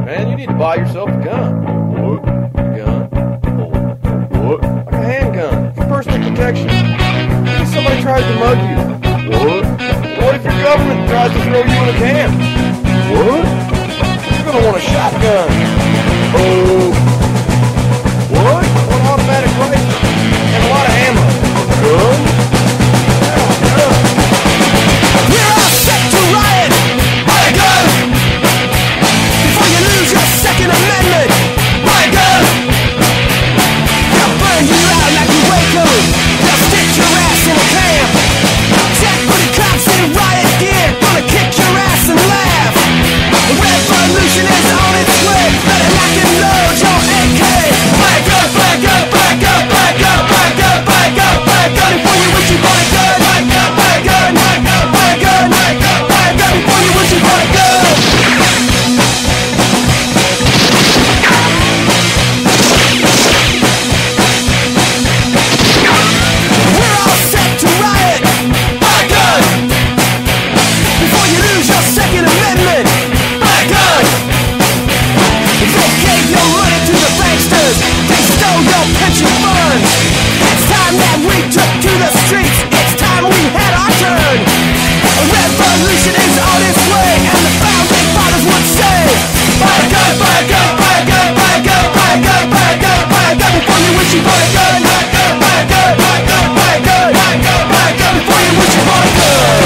Man, you need to buy yourself a gun. What? Gun? What? Like a handgun. For personal protection. What if somebody tries to mug you? What? What if your government tries to throw you in a can? What? You're gonna want a shotgun. Oh. What? One automatic rifle. And a lot of ammo. Gun? Yeah, gun. We're all set to riot. Buy a gun before you lose your Second Amendment. Buy a gun. They'll burn you out like a Waco. They'll stick your ass in a camp. Jackbooted cops in riot gear, gonna kick your ass and laugh. The revolution is on its way. Better lock and load your AK. Buy a gun, buy a gun, buy a gun, buy a gun, buy a gun, buy a gun, buy a gun before you wish you bought a gun. Buy a gun, buy a gun, buy a gun, buy a gun, buy a gun, buy a gun before you wish you bought a gun. We're all set to riot. Buy a gun before you lose your Second Amendment. Buy a gun. They gave your money to the banksters. They stole your pension funds. It's time that we took to the streets. It's time we had our turn. A revolution is on its way, and the founding fathers would say, buy a gun, buy a gun, buy a gun, buy a gun, buy a gun, buy a gun, buy a gun before you wish you bought a gun. Buy a gun, buy a gun, buy a gun, buy a gun, buy a gun, buy a gun before you wish you bought a gun.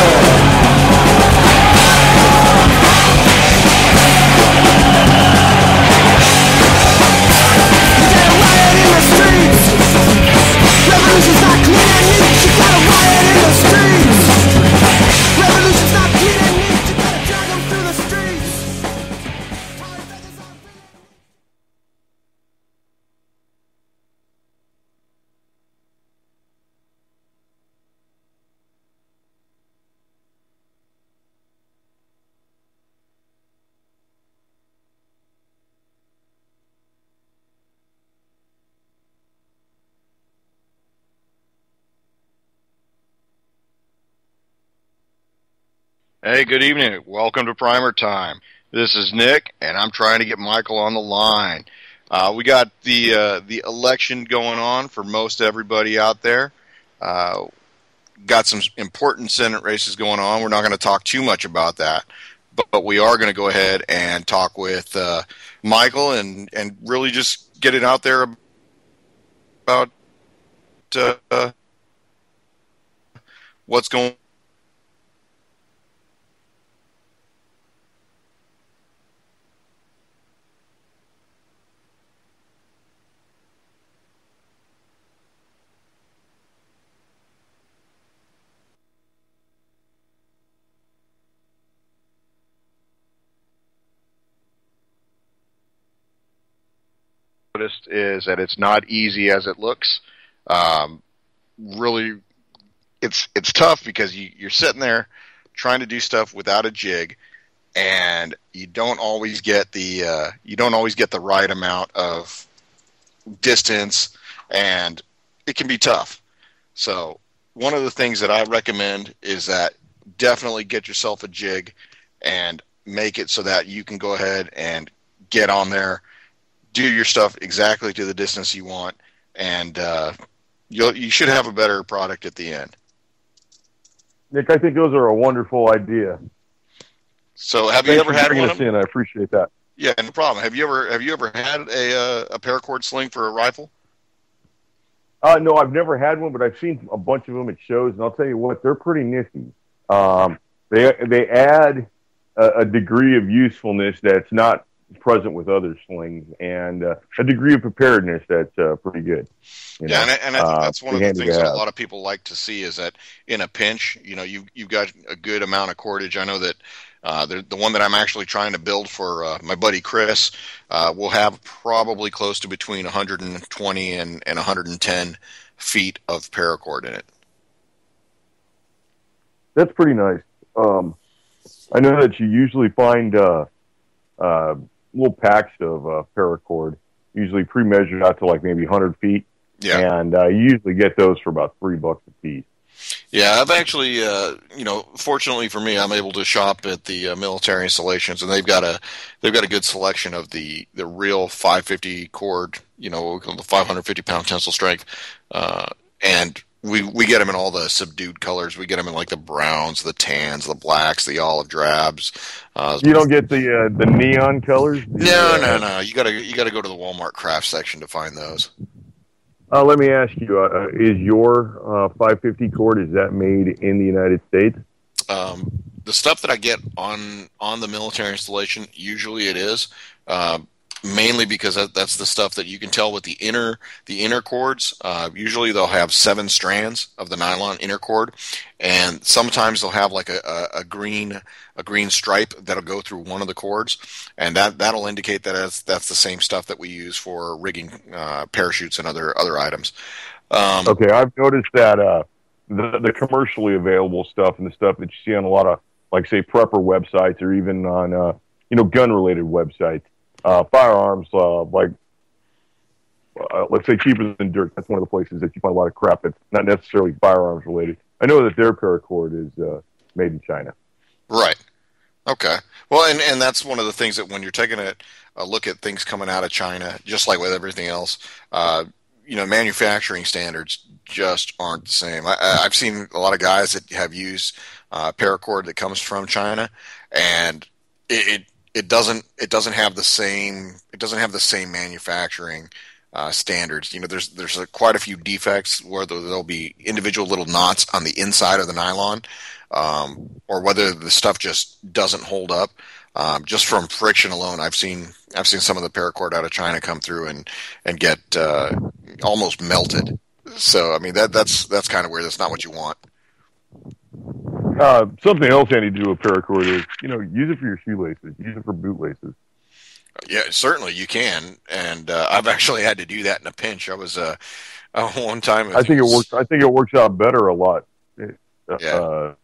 Revolution's not clean and neat, you gotta riot in the streets. Revolution's not clean and neat, you gotta drag them through the streets. Hey, good evening. Welcome to PrimerTime. This is Nick, and I'm trying to get Michael on the line. We got the election going on for most everybody out there. Got some important Senate races going on. We're not going to talk too much about that, but we are going to go ahead and talk with Michael and really just get it out there about what's going on. Is that it's not easy as it looks. Really, it's tough because you're sitting there trying to do stuff without a jig, and you don't always get the right amount of distance, and it can be tough. So one of the things that I recommend is that definitely get yourself a jig and make it so that you can go ahead and get on there, do your stuff exactly to the distance you want, and you should have a better product at the end. Nick, I think those are a wonderful idea. So, have you ever had one? I appreciate that. Yeah, no problem. Have you ever had a paracord sling for a rifle? No, I've never had one, but I've seen a bunch of them at shows, and I'll tell you what, they're pretty nifty. They add a degree of usefulness that's not present with other slings, and a degree of preparedness that's pretty good. Yeah, and I think that's one of the things that a lot of people like to see is that in a pinch, you've got a good amount of cordage. I know that the one that I'm actually trying to build for my buddy Chris will have probably close to between 120 and 110 feet of paracord in it. That's pretty nice. I know that you usually find little packs of paracord, usually pre-measured out to like maybe 100 feet. Yeah. And you usually get those for about $3 a piece. Yeah, I've actually, fortunately for me, I'm able to shop at the military installations, and they've got a good selection of the real 550 cord, what we call the 550 pound tensile strength, and we get them in all the subdued colors. We get them in like the browns, the tans, the blacks, the olive drabs. You don't get the neon colors. No. You gotta go to the Walmart craft section to find those. Let me ask you: is your 550 cord, is that made in the United States? The stuff that I get on the military installation, usually it is. Mainly because that's the stuff that you can tell with the inner cords. Usually they'll have 7 strands of the nylon inner cord, and sometimes they'll have like a green stripe that'll go through one of the cords, and that'll indicate that that's the same stuff that we use for rigging parachutes and other items. Okay, I've noticed that the commercially available stuff and the stuff that you see on a lot of, like, say, prepper websites or even on gun related websites, firearms, let's say Cheaper Than Dirt. That's one of the places that you find a lot of crap that's not necessarily firearms related. I know that their paracord is made in China. Right. Okay. Well, and that's one of the things that when you're taking a look at things coming out of China, just like with everything else, manufacturing standards just aren't the same. I've seen a lot of guys that have used paracord that comes from China, and it doesn't have the same manufacturing standards. There's quite a few defects where there'll be individual little knots on the inside of the nylon, or whether the stuff just doesn't hold up. Just from friction alone, I've seen some of the paracord out of China come through and get almost melted. So I mean that's kind of weird. That's not what you want. Something else I need to do with paracord is, use it for your shoelaces, use it for bootlaces. Yeah, certainly you can, and I've actually had to do that in a pinch. I was one time. I think it works. I think it works out better a lot. Yeah.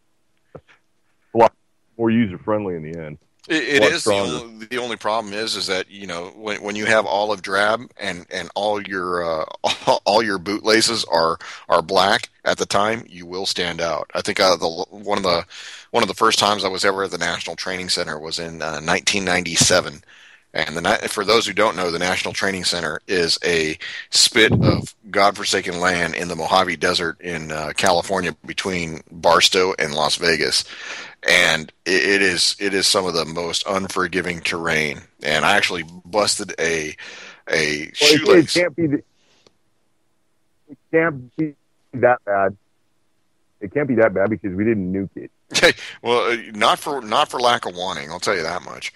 A lot more user friendly in the end. It is. The only problem is that when you have olive drab and all your all your bootlaces are black at the time, you will stand out. I think one of the first times I was ever at the National Training Center was in 1997. And for those who don't know, the National Training Center is a spit of godforsaken land in the Mojave Desert in California between Barstow and Las Vegas. And it is some of the most unforgiving terrain. And I actually busted a shoelace. It can't be that bad. It can't be that bad because we didn't nuke it. Well, not for lack of wanting. I'll tell you that much.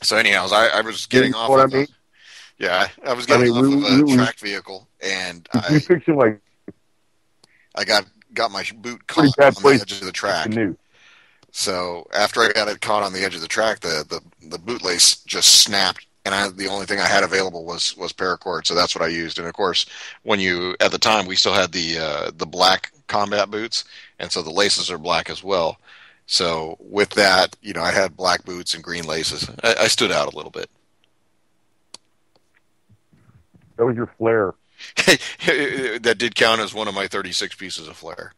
So, anyhow, I was getting off. I was getting off of a track vehicle, and I got my boot caught on the edge of the track. So after I got it caught on the edge of the track, the bootlace just snapped, and the only thing I had available was paracord. So that's what I used. And of course, at the time we still had the black combat boots, and so the laces are black as well. So with that, I had black boots and green laces. I stood out a little bit. That was your flare. That did count as one of my 36 pieces of flare.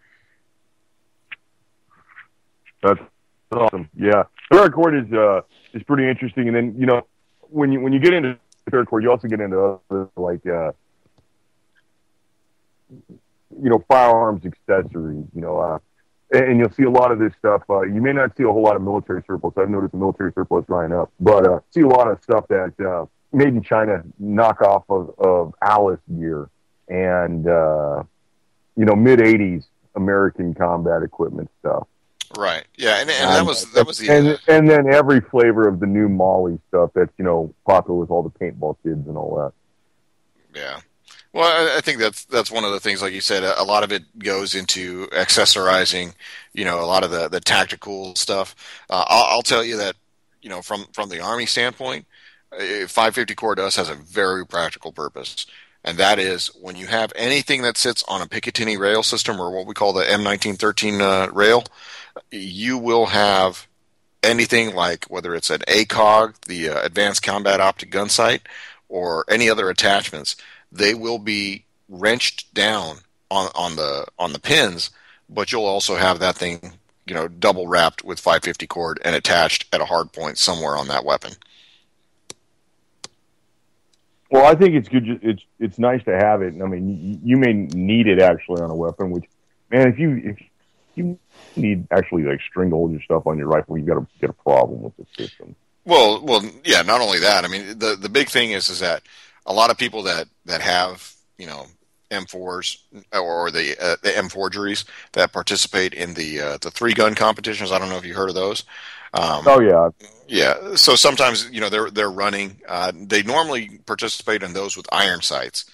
That's awesome. Yeah, paracord is pretty interesting. And then when you get into paracord, you also get into other, like firearms accessories. And you'll see a lot of this stuff. You may not see a whole lot of military surplus. I've noticed the military surplus drying up, but see a lot of stuff that made in China knockoff of Alice gear and mid '80s American combat equipment stuff. Right. Yeah, and that was the and then every flavor of the new Molly stuff that's popular with all the paintball kids and all that. Yeah. Well, I think that's one of the things, like you said, a lot of it goes into accessorizing, a lot of the tactical stuff. I'll tell you that, from the Army standpoint, 550 core to us has a very practical purpose. And that is when you have anything that sits on a Picatinny rail system, or what we call the M1913 rail, you will have anything like, whether it's an ACOG, the Advanced Combat Optic Gun Sight, or any other attachments, they will be wrenched down on the pins but you'll also have that thing, double wrapped with 550 cord and attached at a hard point somewhere on that weapon. Well, I think it's good. It's nice to have it. I mean, you may need it actually on a weapon. Which, man, if you need actually like string to hold your stuff on your rifle, you've got to get a problem with the system. Well, yeah. Not only that, I mean, the big thing is that a lot of people that have M4s or the M forgeries that participate in the 3-gun competitions. I don't know if you heard of those. Oh yeah. Yeah, so sometimes they're running. They normally participate in those with iron sights,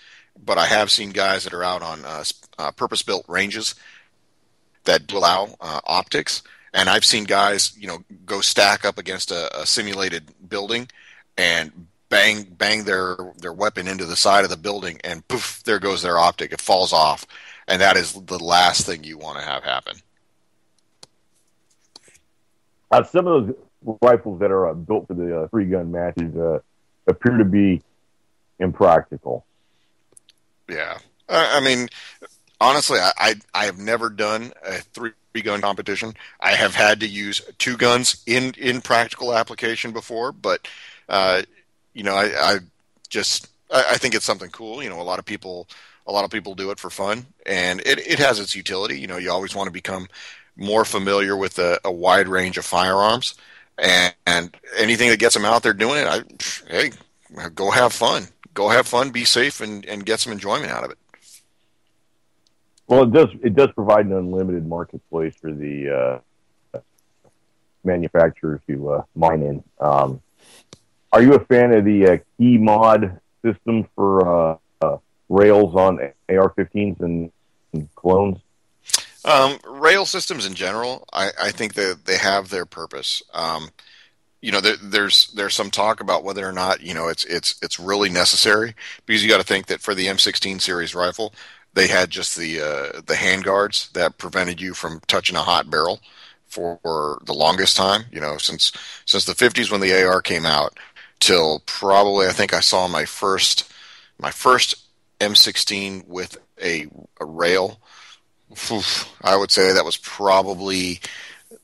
but I have seen guys that are out on purpose-built ranges that allow optics, and I've seen guys go stack up against a simulated building and bang their weapon into the side of the building, and poof, there goes their optic. It falls off, and that is the last thing you want to have happen. Some of those rifles that are built for the 3-gun matches appear to be impractical. Yeah. I mean, honestly, I have never done a 3-gun competition. I have had to use 2 guns in practical application before, but, I think it's something cool. A lot of people do it for fun, and it has its utility. You always want to become more familiar with a wide range of firearms, and anything that gets them out there doing it, hey, go have fun. Go have fun, be safe, and get some enjoyment out of it. Well, it does provide an unlimited marketplace for the manufacturers to mine in. Are you a fan of the key mod system for rails on AR-15s and clones? Rail systems in general, I think that they have their purpose. There's some talk about whether or not it's really necessary, because you got to think that for the M16 series rifle, they had just the handguards that prevented you from touching a hot barrel for the longest time. Since the 50s when the AR came out till probably I think I saw my first M16 with a rail. I would say that was probably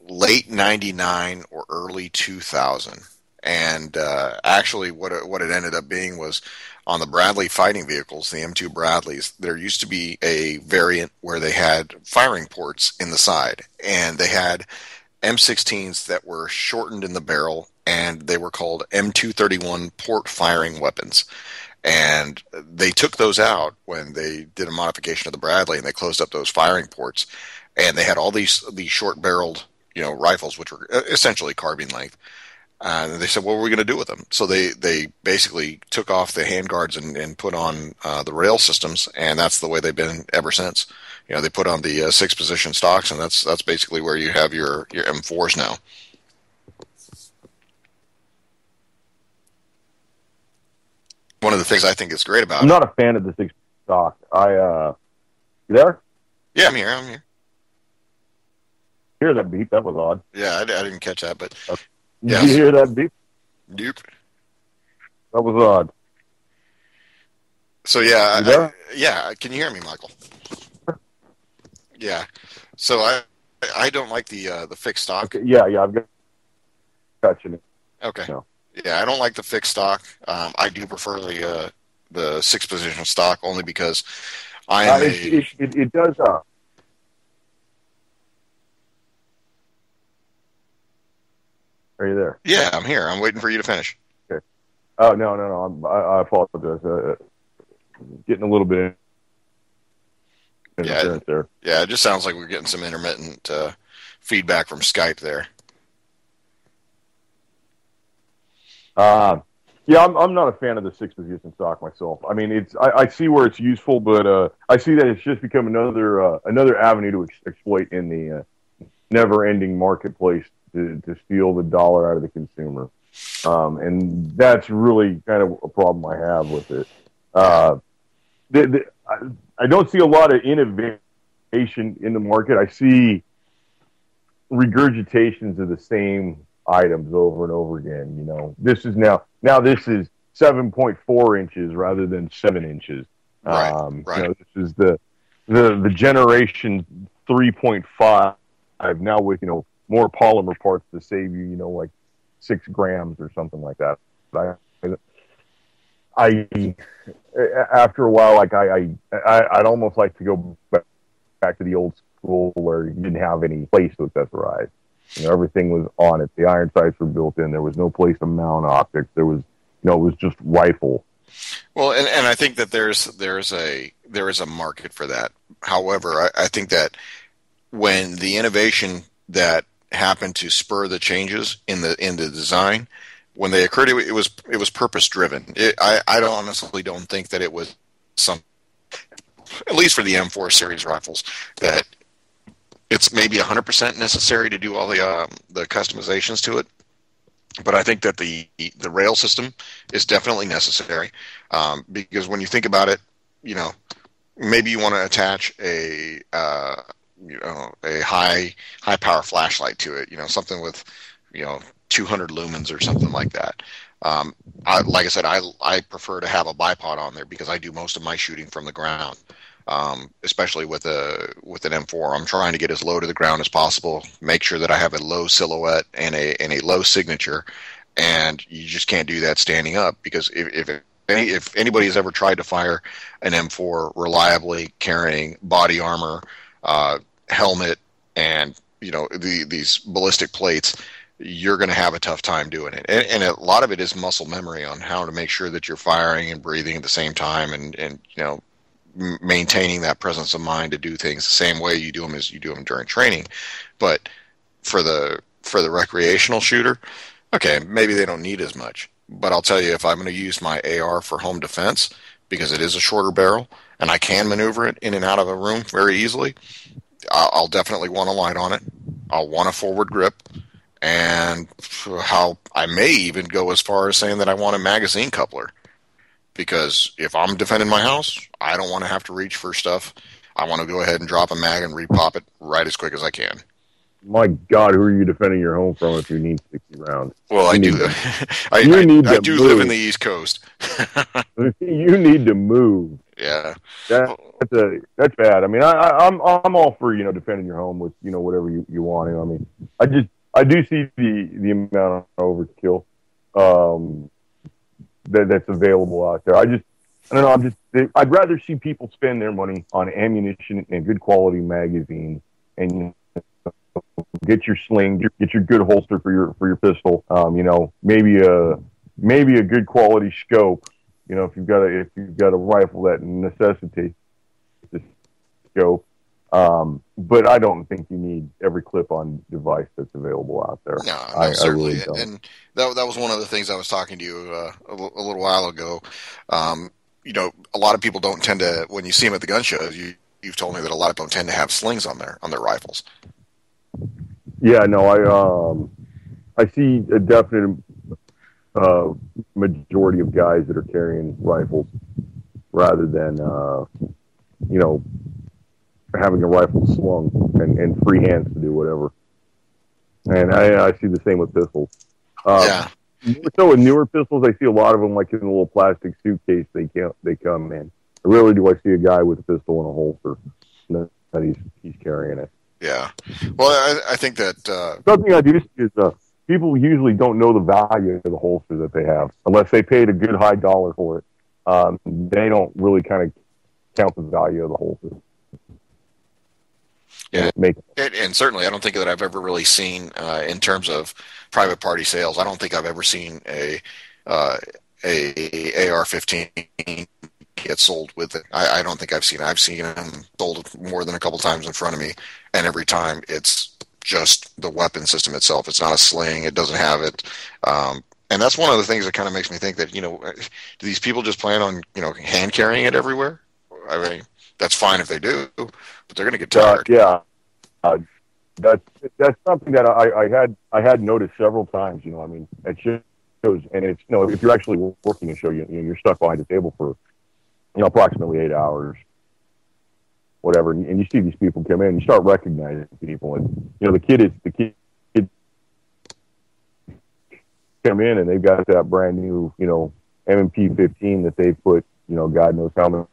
late 99 or early 2000. And actually what it ended up being was on the Bradley fighting vehicles, the M2 Bradleys, there used to be a variant where they had firing ports in the side. And they had M16s that were shortened in the barrel, and they were called M231 port firing weapons. And they took those out when they did a modification of the Bradley, and they closed up those firing ports. And they had all these short-barreled, rifles, which were essentially carbine length. And they said, what were we going to do with them? So they basically took off the handguards and put on the rail systems, and that's the way they've been ever since. They put on the 6-position stocks, and that's basically where you have your M4s now. One of the things I think is great about I'm not a fan of the 6 stock. You there? Yeah, I'm here. Hear that beep? That was odd. Yeah, I didn't catch that, but Did you hear that beep? Nope. That was odd. So yeah, can you hear me, Michael? Yeah. So I don't like the fixed stock. Okay, yeah, I've got you. Okay. No. Yeah, I don't like the fixed stock. I do prefer the 6-position stock, only because it does. Are you there? Yeah, I'm here. I'm waiting for you to finish. Okay. Oh no. I apologize. Getting a little bit interference there. Yeah, it just sounds like we're getting some intermittent feedback from Skype there. Yeah, I'm not a fan of the 6-position stock myself. I mean, I see where it's useful, but I see that it's just become another avenue to exploit in the never-ending marketplace to steal the dollar out of the consumer, and that's really kind of a problem I have with it. I don't see a lot of innovation in the market. I see regurgitations of the same items over and over again. This is now this is 7.4 inches rather than 7 inches. Right. This is the generation 3.5 now with, more polymer parts to save you, like 6 grams or something like that. I after a while, like I'd almost like to go back to the old school where you didn't have any place to accessorize. Everything was on it. The iron sights were built in. There was no place to mount optics. There was, it was just rifle. Well, and I think that there is a market for that. However, I think that when the innovation that happened to spur the changes in the design, when they occurred, it was purpose driven. I honestly don't think that it was some, at least for the M4 series rifles, that it's maybe 100% necessary to do all the customizations to it. But I think that the rail system is definitely necessary, because when you think about it, maybe you want to attach a high power flashlight to it, something with 200 lumens or something like that. Like I said, I prefer to have a bipod on there because I do most of my shooting from the ground. Especially with an M4, I'm trying to get as low to the ground as possible, make sure that I have a low silhouette and a low signature, and you just can't do that standing up, because if anybody has ever tried to fire an M4 reliably carrying body armor, helmet, and these ballistic plates, you're going to have a tough time doing it. And a lot of it is muscle memory on how to make sure that you're firing and breathing at the same time, and maintaining that presence of mind to do things the same way you do them as you do them during training. But for the recreational shooter, okay, maybe they don't need as much. But I'll tell you, if I'm going to use my AR for home defense, because it is a shorter barrel and I can maneuver it in and out of a room very easily, I'll definitely want a light on it. I'll want a forward grip, and I may even go as far as saying that I want a magazine coupler. Because if I'm defending my house, I don't want to have to reach for stuff. I want to go ahead and drop a mag and repop it right as quick as I can. My God, who are you defending your home from if you need 60 rounds? Well, I do. I do live in the East Coast. You need to move. Yeah, that's bad. I mean, I'm all for defending your home with whatever you want to. I mean, I do see the amount of overkill that's available out there. I don't know. I'd rather see people spend their money on ammunition and good quality magazines, and get your sling, get your good holster for your pistol. Maybe a good quality scope. If you've got a rifle that necessitates the scope. But I don't think you need every clip-on device that's available out there. No, certainly. Really don't. And that was one of the things I was talking to you a little while ago. A lot of people don't tend to, when you see them at the gun shows, you've told me that a lot of them tend to have slings on their rifles. Yeah, no, I see a definite majority of guys that are carrying rifles rather than having a rifle slung and free hands to do whatever. And I see the same with pistols. Yeah. So with newer pistols, I see a lot of them like in a little plastic suitcase they come in. Rarely do I see a guy with a pistol in a holster that he's carrying it. Yeah. Well, I think that something I do see is people usually don't know the value of the holster that they have unless they paid a good high dollar for it. They don't really kind of count the value of the holster. Yeah, and certainly I don't think that I've ever really seen, in terms of private party sales, I don't think I've ever seen a AR-15 get sold with it. I don't think I've seen them sold more than a couple times in front of me, and every time it's just the weapon system itself. It's not a sling. It doesn't have it. And that's one of the things that kind of makes me think that, do these people just plan on, hand carrying it everywhere? I mean, that's fine if they do, but they're going to get tired. Yeah, that's something that I had noticed several times. At shows, and it's if you're actually working a show, you're stuck behind a table for approximately 8 hours, whatever, and you see these people come in, you start recognizing people, and the kid come in and they've got that brand new M&P 15 that they put God knows how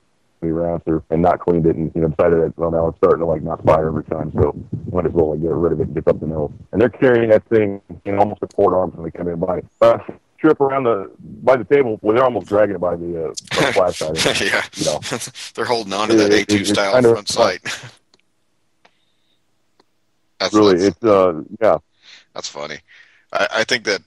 me around through and not cleaned it, and decided that well now it's starting to like not fire every time, so might as well like, get rid of it and get something else. And they're carrying that thing almost at port arms when they come in by. Trip around by the table, well, they're almost dragging it by the flat side. Yeah, they're holding on to that A2 style front sight. That's yeah. That's funny. I think that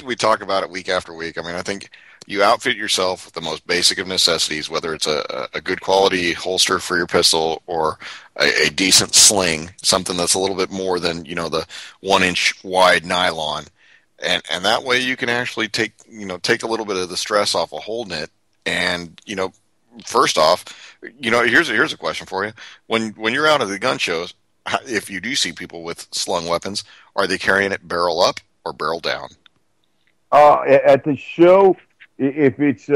we talk about it week after week. I mean, I think you outfit yourself with the most basic of necessities, whether it's a good quality holster for your pistol or a decent sling, something that's a little bit more than the 1-inch wide nylon. And that way you can actually take a little bit of the stress off of holding it. And, first off, here's a question for you. When you're out at the gun shows, if you do see people with slung weapons, are they carrying it barrel up or barrel down? At the show, if it's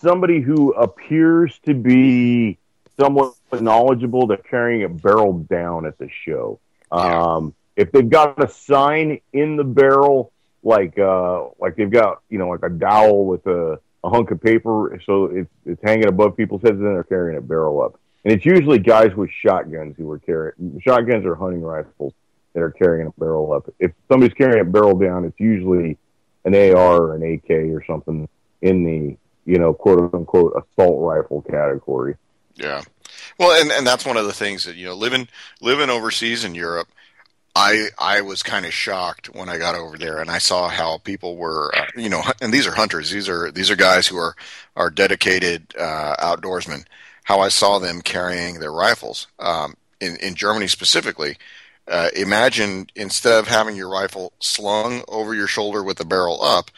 somebody who appears to be somewhat knowledgeable, they're carrying it barrel down at the show. If they've got a sign in the barrel, like they've got like a dowel with a hunk of paper, so it's hanging above people's heads, then they're carrying it barrel up. And it's usually guys with shotguns who are carrying shotguns or hunting rifles that are carrying a barrel up. If somebody's carrying it barrel down, it's usually an AR or an AK or something in the quote unquote assault rifle category. Yeah, well, and that's one of the things that living overseas in Europe. I was kind of shocked when I got over there and I saw how people were, and these are hunters. These are guys who are dedicated outdoorsmen. How I saw them carrying their rifles in Germany specifically. Imagine instead of having your rifle slung over your shoulder with the barrel up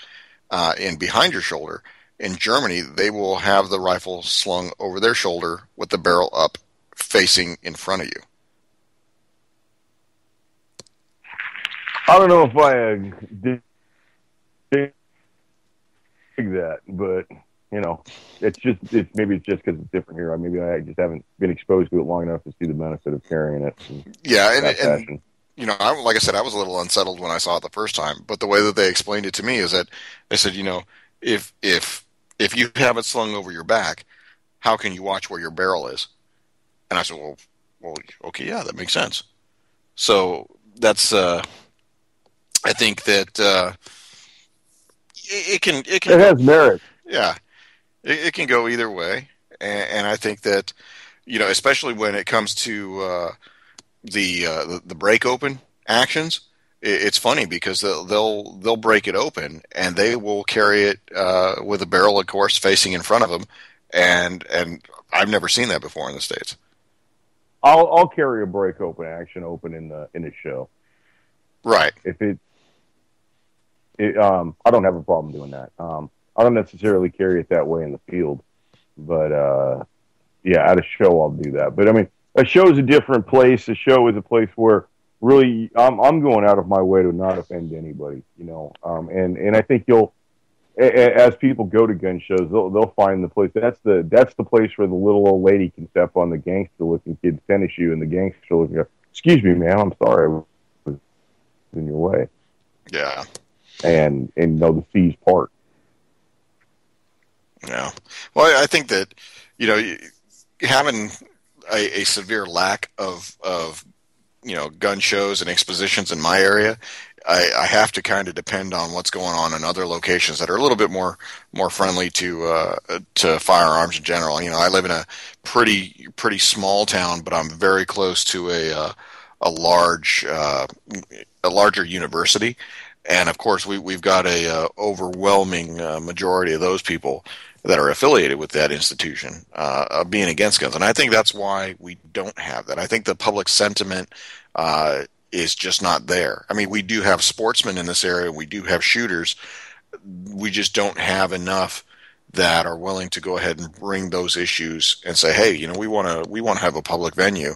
and behind your shoulder, in Germany they will have the rifle slung over their shoulder with the barrel up, facing in front of you. I don't know if I dig that, but maybe it's just because it's different here. Maybe I just haven't been exposed to it long enough to see the benefit of carrying it. And like I said, I was a little unsettled when I saw it the first time. But the way that they explained it to me is that they said, if you have it slung over your back, how can you watch where your barrel is? And I said, well, okay, yeah, that makes sense. So that's. I think that it has merit. Yeah, it can go either way, and I think that especially when it comes to the break open actions, it's funny because they'll break it open and they will carry it with a barrel, of course, facing in front of them, and I've never seen that before in the States. I'll carry a break open action open in the show. Right. If I don't have a problem doing that. I don't necessarily carry it that way in the field, but at a show I'll do that. But I mean, a show is a different place. A show is a place where really I'm going out of my way to not offend anybody, and I think as people go to gun shows, they'll find the place. That's the place where the little old lady can step on the gangster looking kid's tennis shoe, and the gangster looking go, "Excuse me, ma'am, I'm sorry, I was in your way." Yeah. And the fees part. Yeah. Well, I think that having a severe lack of gun shows and expositions in my area, I have to kind of depend on what's going on in other locations that are a little bit more friendly to firearms in general. I live in a pretty small town, but I'm very close to a larger university. And of course, we've got a overwhelming majority of those people that are affiliated with that institution being against guns, and I think that's why we don't have that. I think the public sentiment is just not there. I mean, we do have sportsmen in this area, we do have shooters. We just don't have enough that are willing to go ahead and bring those issues and say, hey, we want to have a public venue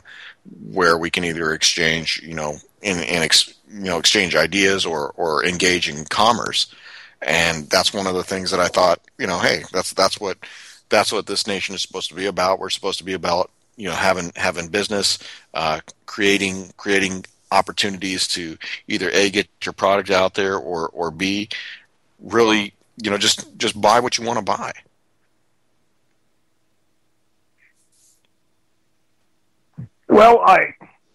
where we can either exchange, exchange ideas or engage in commerce. And that's one of the things that I thought, hey, that's what this nation is supposed to be about. We're supposed to be about, having business, creating opportunities to either A, get your product out there, or B, really, just buy what you want to buy. Well,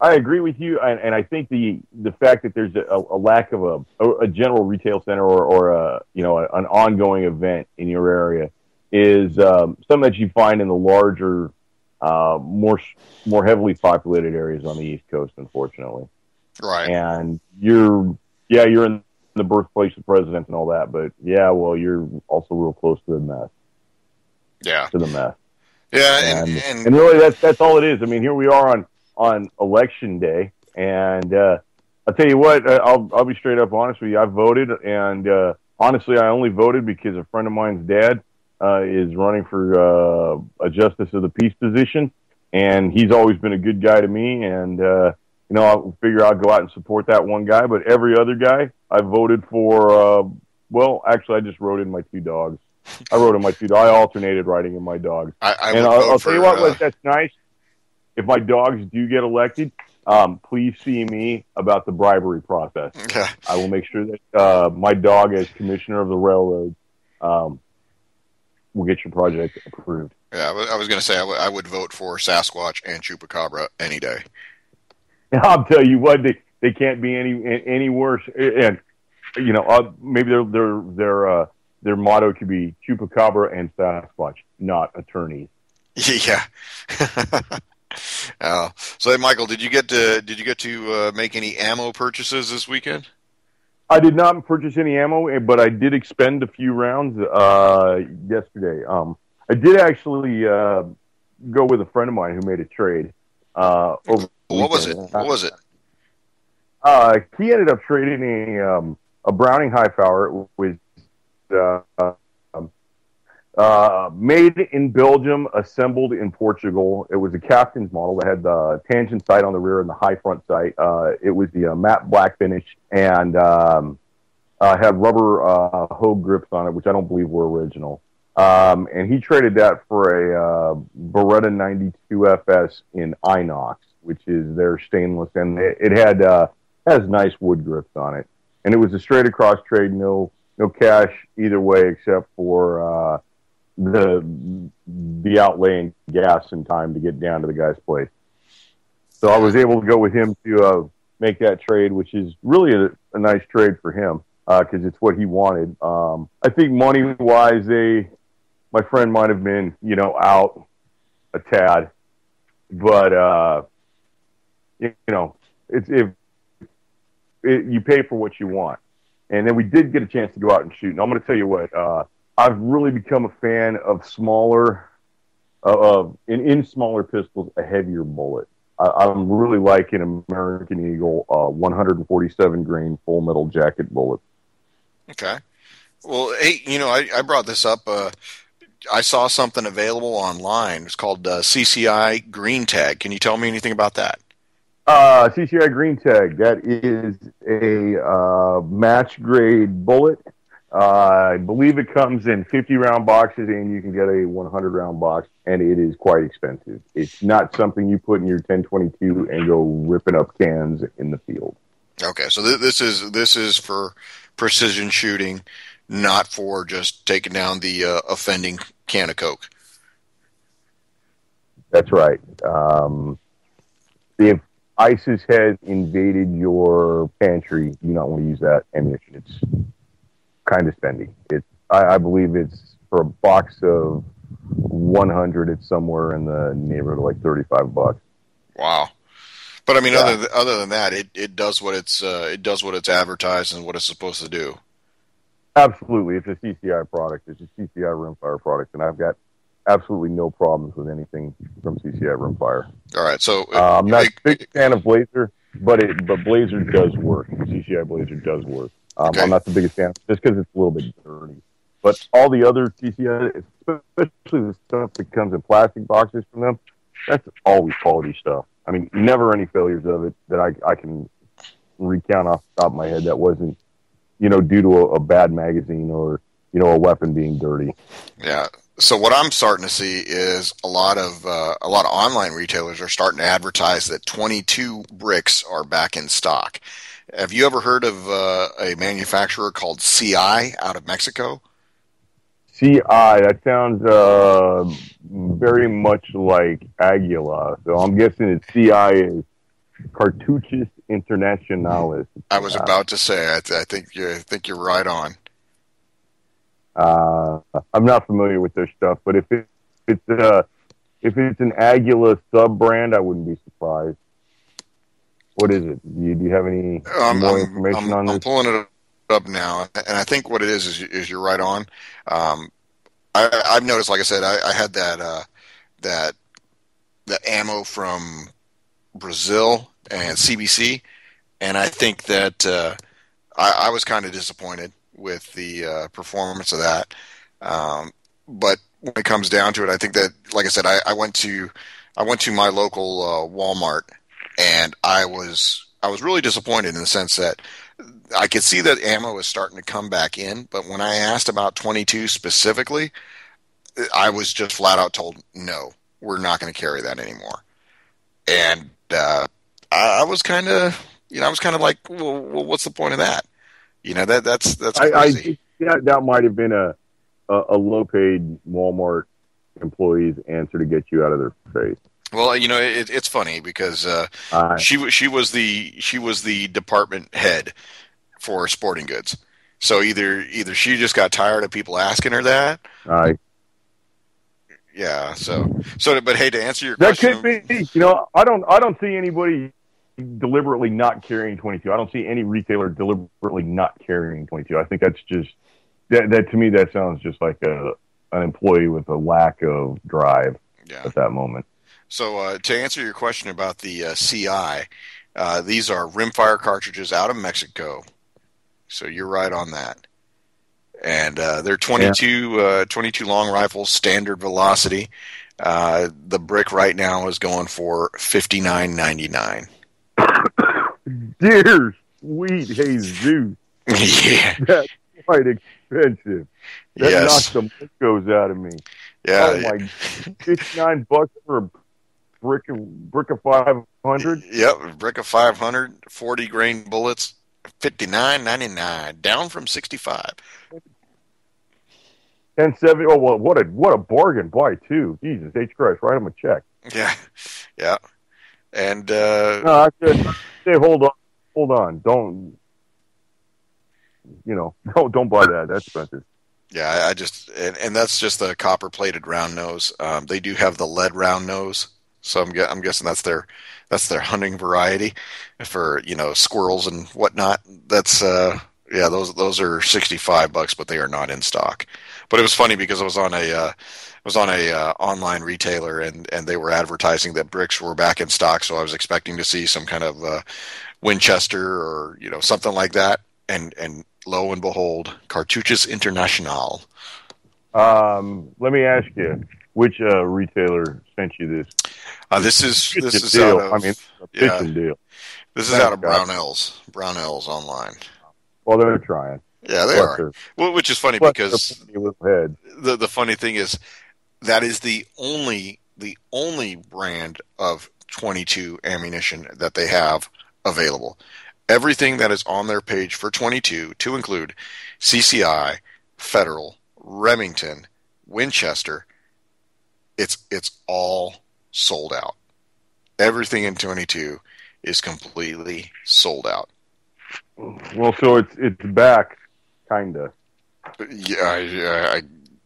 I agree with you, and I think the fact that there's a lack of a general retail center or a an ongoing event in your area is something that you find in the larger, more heavily populated areas on the East Coast, unfortunately. Right. And you're in the birthplace of presidents and all that, but you're also real close to the mess. Yeah. To the mess. Yeah, and really that's all it is. I mean, here we are on election day, and I'll tell you what, I'll be straight up honest with you. I voted, and honestly, I only voted because a friend of mine's dad is running for a justice of the peace position, and he's always been a good guy to me, and I figure I'll go out and support that one guy. But every other guy, I voted for. Actually, I just wrote in my two dogs. I alternated writing in my dogs. I'll tell you what, that's nice. If my dogs do get elected, please see me about the bribery process. Okay. I will make sure that my dog, as commissioner of the railroad, will get your project approved. Yeah, I was going to say I would vote for Sasquatch and Chupacabra any day. I'll tell you what, they can't be any worse. And maybe their motto could be Chupacabra and Sasquatch, not attorneys. Yeah. So, hey, Michael, did you get to make any ammo purchases this weekend? I did not purchase any ammo, but I did expend a few rounds yesterday. I did actually go with a friend of mine who made a trade. What was it? He ended up trading a Browning Highfire with made in Belgium, assembled in Portugal. It was a captain's model that had the tangent sight on the rear and the high front sight. It was the matte black finish and had rubber hose grips on it, which I don't believe were original. And he traded that for a Beretta 92 FS in inox, which is their stainless, and it has nice wood grips on it. And it was a straight across trade, no cash either way, except for the outlay in gas and time to get down to the guy's place. So I was able to go with him to make that trade, which is really a nice trade for him because it's what he wanted. I think money wise, my friend might have been out a tad, but you pay for what you want. And then we did get a chance to go out and shoot. And I'm going to tell you what, I've really become a fan of smaller pistols, a heavier bullet. I'm really liking American Eagle 147 grain full metal jacket bullet. Okay. Well, hey, I brought this up. I saw something available online. It's called CCI Green Tag. Can you tell me anything about that? CCI Green Tag, that is a match grade bullet. I believe it comes in 50-round boxes, and you can get a 100-round box, and it is quite expensive. It's not something you put in your 1022 and go ripping up cans in the field. Okay, so this is for precision shooting, not for just taking down the offending can of Coke. That's right. If ISIS has invaded your pantry, you do not want to use that ammunition. It's kind of spendy. I believe it's for a box of 100. It's somewhere in the neighborhood of like $35. Wow. But I mean, other than that, it does what it's advertised and what it's supposed to do. Absolutely, it's a CCI product. It's a CCI rimfire product, and I've got absolutely no problems with anything from CCI rimfire. All right, so I'm not a big fan of Blazer, but Blazer does work. CCI Blazer does work. Okay. I'm not the biggest fan, just because it's a little bit dirty. But all the other CCI, especially the stuff that comes in plastic boxes from them, that's always quality stuff. I mean, never any failures of it that I can recount off the top of my head that wasn't, due to a bad magazine or, a weapon being dirty. Yeah. So what I'm starting to see is a lot of online retailers are starting to advertise that 22 bricks are back in stock. Have you ever heard of a manufacturer called CI out of Mexico? CI, that sounds very much like Aguila. So I'm guessing it's CI is Cartuchos Internationales. I was about to say, I think you're right on. I'm not familiar with their stuff, but if it's an Aguila sub brand, I wouldn't be surprised. What is it? Do you have any more information on this? I'm pulling it up now, and I think what it is you're right on. I've noticed, like I said, I had that ammo from Brazil and CBC, and I think that I was kind of disappointed with the performance of that. But when it comes down to it, I think that, like I said, I went to my local Walmart, and I was really disappointed in the sense that I could see that ammo is starting to come back in, but when I asked about 22 specifically, I was just flat out told, no, we're not going to carry that anymore. And I was kind of like, well, what's the point of that? That's crazy. I think that might have been a low-paid Walmart employee's answer to get you out of their face. Well, it's funny because she was the department head for sporting goods. So either she just got tired of people asking her that. Yeah. So, but hey, to answer your question, that could be. I don't see anybody deliberately not carrying 22. I don't see any retailer deliberately not carrying 22. I think that's just that to me that sounds just like an employee with a lack of drive at that moment. So to answer your question about the CI, these are rimfire cartridges out of Mexico. So you're right on that. And they're 22 long rifles, standard velocity. The brick right now is going for $59.99. Dear sweet Jesus. Yeah. That's quite expensive. That knocked the Moscows out of me. Yeah. Oh my, $59 for a brick of 500? Yep, brick of 500, 40 grain bullets, $59.99, down from $65. 1070. Oh well, what a bargain buy too. Jesus H Christ, write him a check. Yeah. And no, I said, say hold on, don't buy that. That's expensive. Yeah, I just and that's just the copper plated round nose. They do have the lead round nose, so I'm guessing that's their hunting variety for squirrels and whatnot. That's those are $65, but they are not in stock. But it was funny because I was on a online retailer and they were advertising that bricks were back in stock, so I was expecting to see some kind of Winchester or something like that, and lo and behold, Cartuchos International. Let me ask you, which retailer sent you this? This is deal. out of deal. This is out of Brownells online. Well, they're trying. Yeah, they are. Well, which is funny because the funny thing is that is the only brand of 22 ammunition that they have available. Everything that is on their page for 22, to include CCI, Federal, Remington, Winchester, it's all sold out. Everything in 22 is completely sold out. Well, so it's back, kinda. Yeah,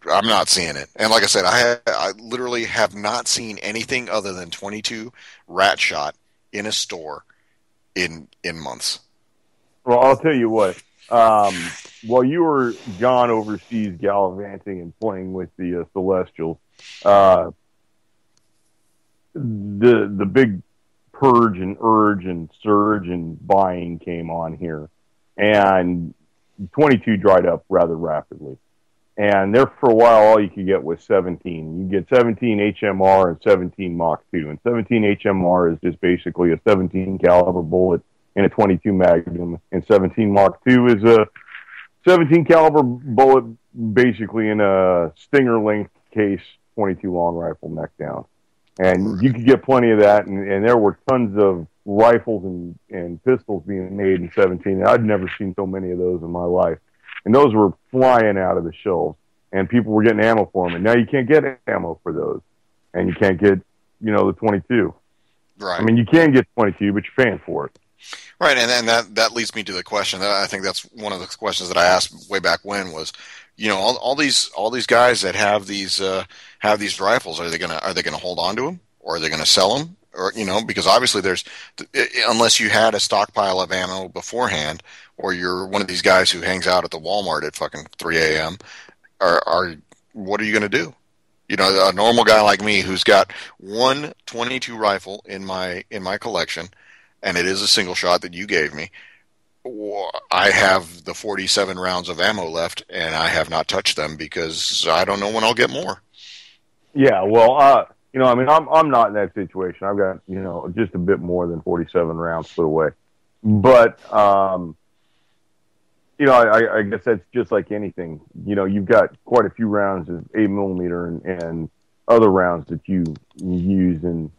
I'm not seeing it. And like I said, I literally have not seen anything other than 22 rat shot in a store in months. Well, I'll tell you what. While you were gone overseas gallivanting and playing with the Celestials, the big purge and urge and surge and buying came on here, and 22 dried up rather rapidly. And there for a while, all you could get was 17. You get 17 HMR and 17 Mach 2. And 17 HMR is just basically a 17 caliber bullet in a 22 Magnum. And 17 Mach 2 is a 17 caliber bullet basically in a Stinger length case 22 long rifle neck down. And you could get plenty of that. And there were tons of rifles and pistols being made in 17. I'd never seen so many of those in my life. And those were flying out of the shelves. and people were getting ammo for them. And now you can't get ammo for those, and you can't get, the 22. Right. I mean, you can get 22, but you're paying for it. Right, and then that leads me to the question. I think that's one of the questions that I asked way back when was, all these guys that have these rifles, are they gonna hold on to them, or are they gonna sell them, or because obviously unless you had a stockpile of ammo beforehand, or you're one of these guys who hangs out at the Walmart at fucking 3 a.m. What are you gonna do? A normal guy like me who's got one 22 rifle in my collection, and it is a single shot that you gave me. I have the 47 rounds of ammo left, and I have not touched them because I don't know when I'll get more. Yeah, well, I mean, I'm not in that situation. I've got, just a bit more than 47 rounds put away. But, I guess that's just like anything. You've got quite a few rounds of 8mm and other rounds that you use in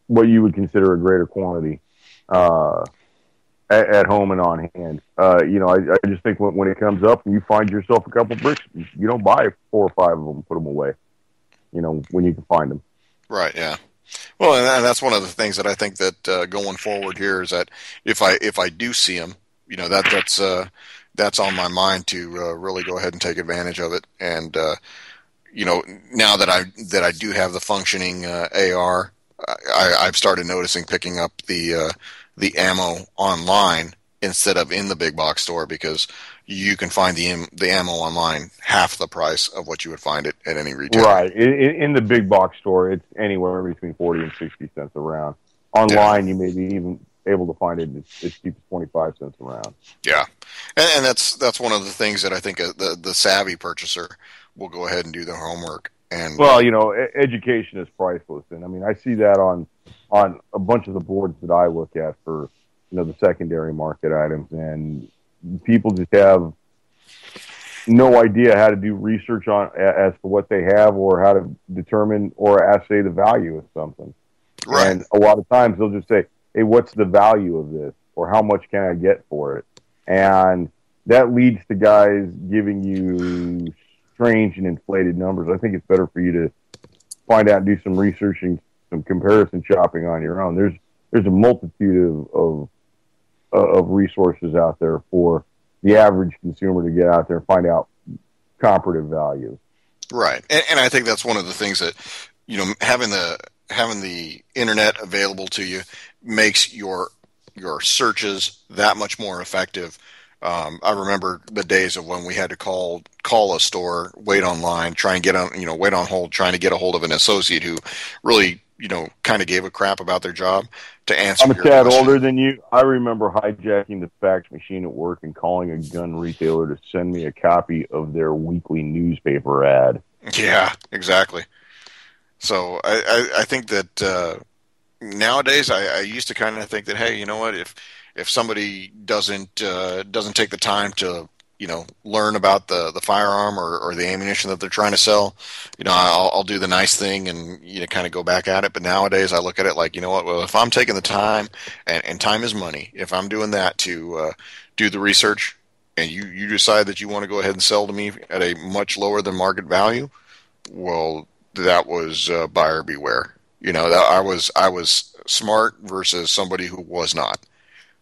what you would consider a greater quantity at home and on hand. I just think when it comes up and you find yourself a couple bricks, you don't buy 4 or 5 of them and put them away, when you can find them. Right, yeah. Well, and that's one of the things that I think that going forward here is that if I do see them, that's on my mind to really go ahead and take advantage of it. And now that I do have the functioning AR, I've started noticing picking up the ammo online instead of in the big box store, because you can find the ammo online half the price of what you would find it at any retailer. Right. In the big box store, it's anywhere between 40 and 60 cents a round. Online, You may be even able to find it as cheap as 25 cents a round. Yeah, and that's one of the things that I think the savvy purchaser will go ahead and do their homework. And education is priceless, and I mean, I see that on a bunch of the boards that I look at for the secondary market items, and people just have no idea how to do research as to what they have, or how to determine or assay the value of something. Right. And a lot of times they'll just say, "Hey, what's the value of this?" or "How much can I get for it?" And that leads to guys giving you strange and inflated numbers. I think it's better for you to find out and do some research and some comparison shopping on your own. There's a multitude of resources out there for the average consumer to get out there and find out comparative value. Right, and I think that's one of the things that having the internet available to you makes your searches that much more effective. I remember the days of when we had to call a store, wait online, try and wait on hold, trying to get a hold of an associate who really, kind of gave a crap about their job to answer. I'm a tad older than you. I remember hijacking the fax machine at work and calling a gun retailer to send me a copy of their weekly newspaper ad. Yeah, exactly. So I think that nowadays I used to kind of think that, hey, you know what, if somebody doesn't take the time to learn about the firearm or the ammunition that they're trying to sell, I'll do the nice thing and kind of go back at it. But nowadays I look at it like, well, if I'm taking the time, and time is money, if I'm doing that to do the research, and you decide that you want to go ahead and sell to me at a much lower than market value, well, that was buyer beware. That I was smart versus somebody who was not.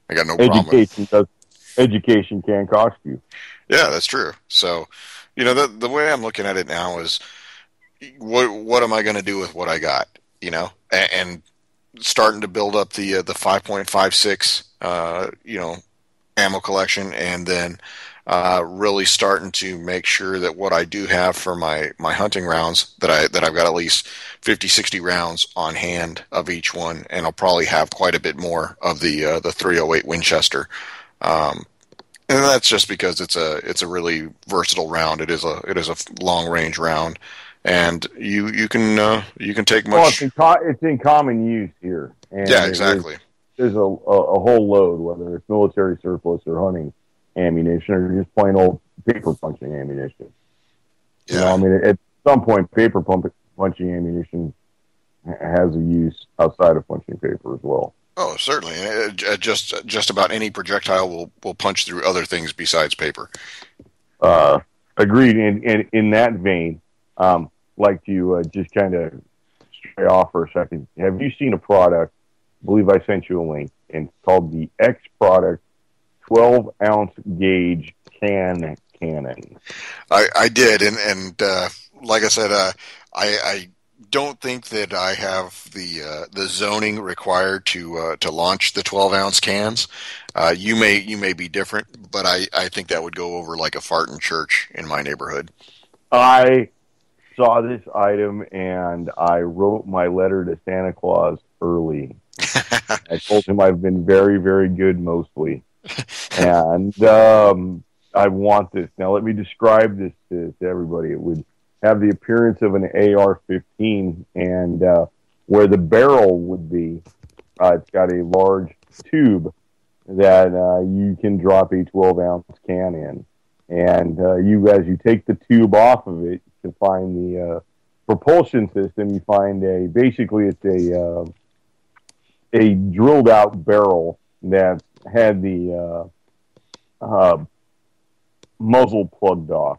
I got no problem. Education can cost you. Yeah, that's true. So, the way I'm looking at it now is, what am I going to do with what I got? And starting to build up the 5.56, ammo collection, and then really starting to make sure that what I do have for my hunting rounds, that I've got at least 50, 60 rounds on hand of each one, and I'll probably have quite a bit more of the 308 Winchester. And that's just because it's a really versatile round. It is a long range round, and you can take much. Well, it's in common use here. And yeah, exactly. There's a whole load, whether it's military surplus or hunting ammunition, or just plain old paper punching ammunition. Yeah. At some point, paper punching ammunition has a use outside of punching paper as well. Oh, certainly. Just about any projectile will punch through other things besides paper. Agreed. And in that vein, like to just kind of stray off for a second. Have you seen a product? I believe I sent you a link, and it's called the X product 12-ounce gauge cannon. I did, and like I said, I don't think that I have the zoning required to launch the 12-ounce cans. You may be different, but I think that would go over like a fart in church in my neighborhood. I saw this item, and I wrote my letter to Santa Claus early. I told him I've been very, very good mostly. And I want this. Now, let me describe this to everybody. It would have the appearance of an AR-15, and where the barrel would be, it's got a large tube that you can drop a 12-ounce can in. And as you take the tube off of it to find the propulsion system, you find basically it's a drilled out barrel that had the muzzle plugged off,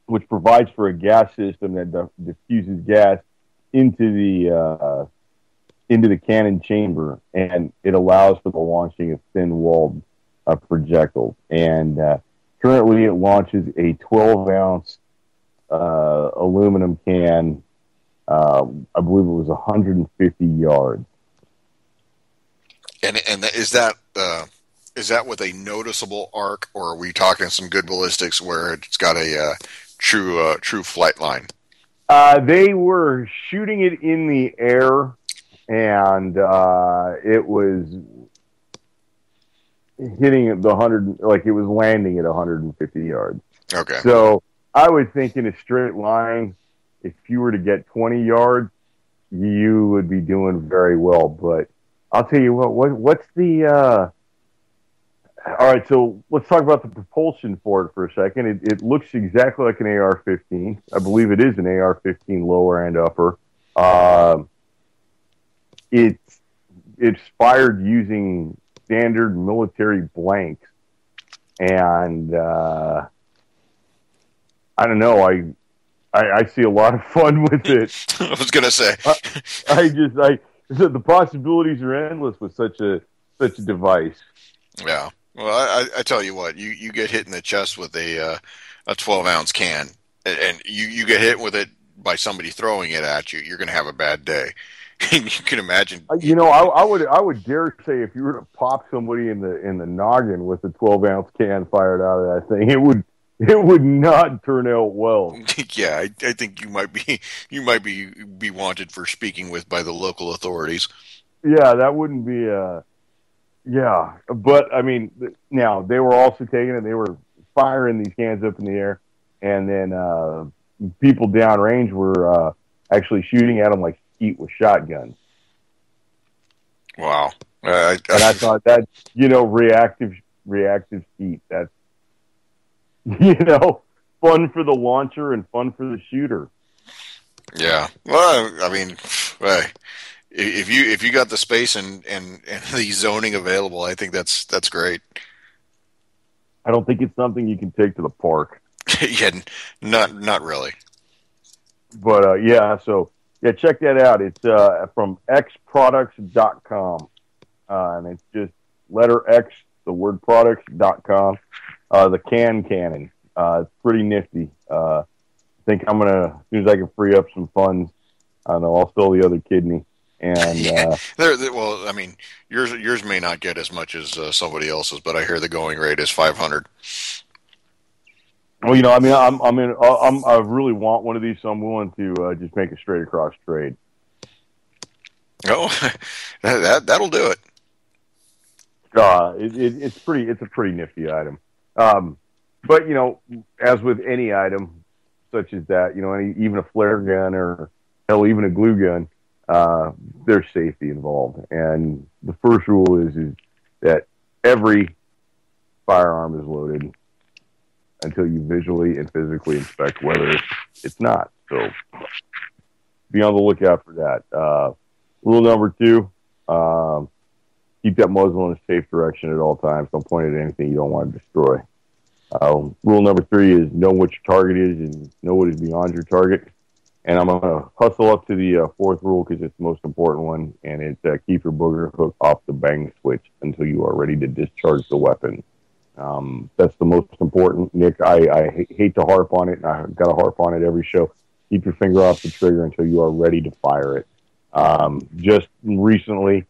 which provides for a gas system that diffuses gas into the cannon chamber, and it allows for the launching of thin-walled projectiles. And currently, it launches a 12-ounce aluminum can. I believe it was 150 yards. And is that with a noticeable arc, or are we talking some good ballistics where it's got a true flight line? They were shooting it in the air, and it was hitting the 100, like it was landing at 150 yards. Okay. So I would think in a straight line, if you were to get 20 yards, you would be doing very well. But I'll tell you what's the all right, so let's talk about the propulsion for it for a second. It looks exactly like an AR-15. I believe it is an AR-15 lower and upper. It's fired using standard military blanks. And I don't know, I see a lot of fun with it. I was going to say. The possibilities are endless with such a device. Yeah. Well, I tell you what, you get hit in the chest with a 12-ounce can, and you get hit with it by somebody throwing it at you, you're going to have a bad day. You can imagine. I would dare say if you were to pop somebody in the noggin with a 12-ounce can fired out of that thing, it would not turn out well. Yeah, I think you might be wanted for speaking with by the local authorities. Yeah, that wouldn't be yeah, but I mean, now they were also taking it. They were firing these cans up in the air, and then people downrange were actually shooting at them like skeet with shotguns. Wow! And I thought that reactive skeet. That's fun for the launcher and fun for the shooter. Yeah. Well, I mean, if you got the space and the zoning available, I think that's great. I don't think it's something you can take to the park. Yeah, not really. But check that out. It's from xproducts.com. And it's just letter X, the word products.com. The cannon. It's pretty nifty. I think I'm gonna, as soon as I can free up some funds, I don't know, I'll sell the other kidney. And well, I mean, yours may not get as much as somebody else's, but I hear the going rate is 500. Well, I mean, I really want one of these, so I'm willing to just make a straight across trade. Oh, that'll do it. It's a pretty nifty item. But as with any item such as that, even a flare gun or hell, even a glue gun, there's safety involved. And the first rule is that every firearm is loaded until you visually and physically inspect whether it's not. So be on the lookout for that. Rule number 2, keep that muzzle in a safe direction at all times. Don't point it at anything you don't want to destroy. Rule number 3 is know what your target is and know what is beyond your target. And I'm going to hustle up to the 4th rule because it's the most important one, and it's keep your booger hook off the bang switch until you are ready to discharge the weapon. That's the most important, Nick. I hate to harp on it, and I've got to harp on it every show. Keep your finger off the trigger until you are ready to fire it. Just recently,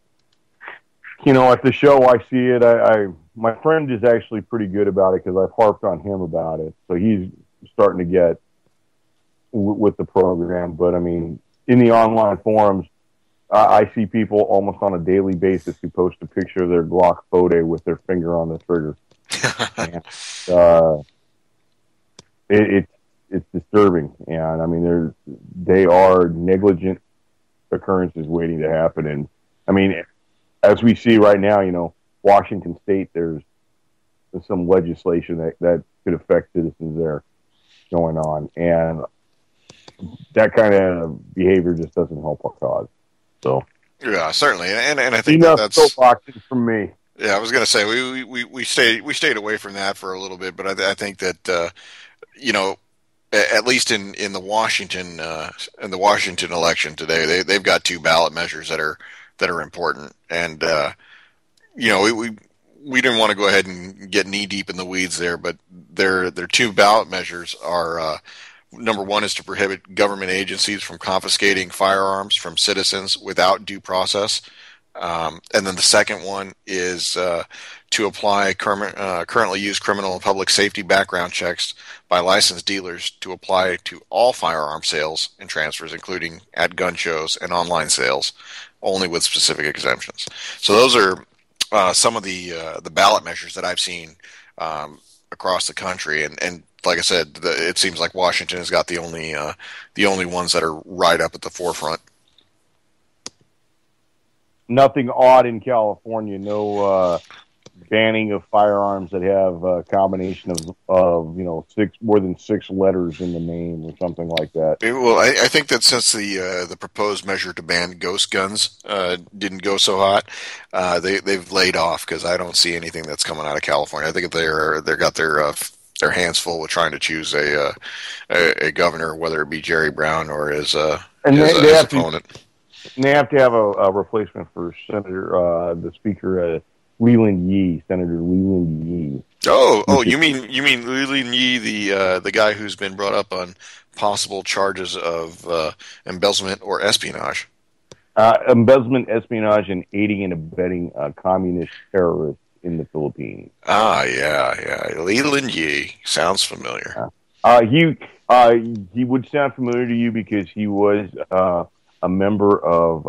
at the show I see it, my friend is actually pretty good about it because I've harped on him about it. So he's starting to get with the program. But, I mean, in the online forums, I see people almost on a daily basis who post a picture of their Glock photo with their finger on the trigger. And, it's disturbing. And, I mean, they are negligent occurrences waiting to happen. And, I mean, as we see right now, Washington State, there's some legislation that could affect citizens there going on. And that kind of behavior just doesn't help our cause. So yeah, certainly, and I think that's soapboxing from me. Yeah, I was going to say we stayed away from that for a little bit, but I think that at least in the Washington election today, they've got 2 ballot measures that are important, and we didn't want to go ahead and get knee deep in the weeds there, but their 2 ballot measures are. Number 1 is to prohibit government agencies from confiscating firearms from citizens without due process. And then the second one is to apply currently used criminal and public safety background checks by licensed dealers to apply to all firearm sales and transfers, including at gun shows and online sales, only with specific exemptions. So those are some of the ballot measures that I've seen across the country, and like I said, it seems like Washington has got the only ones that are right up at the forefront. Nothing odd in California. No banning of firearms that have a combination of more than 6 letters in the name or something like that. Well, I think that since the proposed measure to ban ghost guns didn't go so hot, they've laid off because I don't see anything that's coming out of California. I think they've got their hands full with trying to choose a governor, whether it be Jerry Brown or his opponent. And they have to have a replacement for Senator, the Speaker, Leland Yee, Senator Leland Yee. Oh, you mean Leland Yee, the guy who's been brought up on possible charges of embezzlement or espionage? Embezzlement, espionage, and aiding and abetting communist terrorists in the Philippines. Yeah. Leland Yee sounds familiar. He would sound familiar to you because he was a member of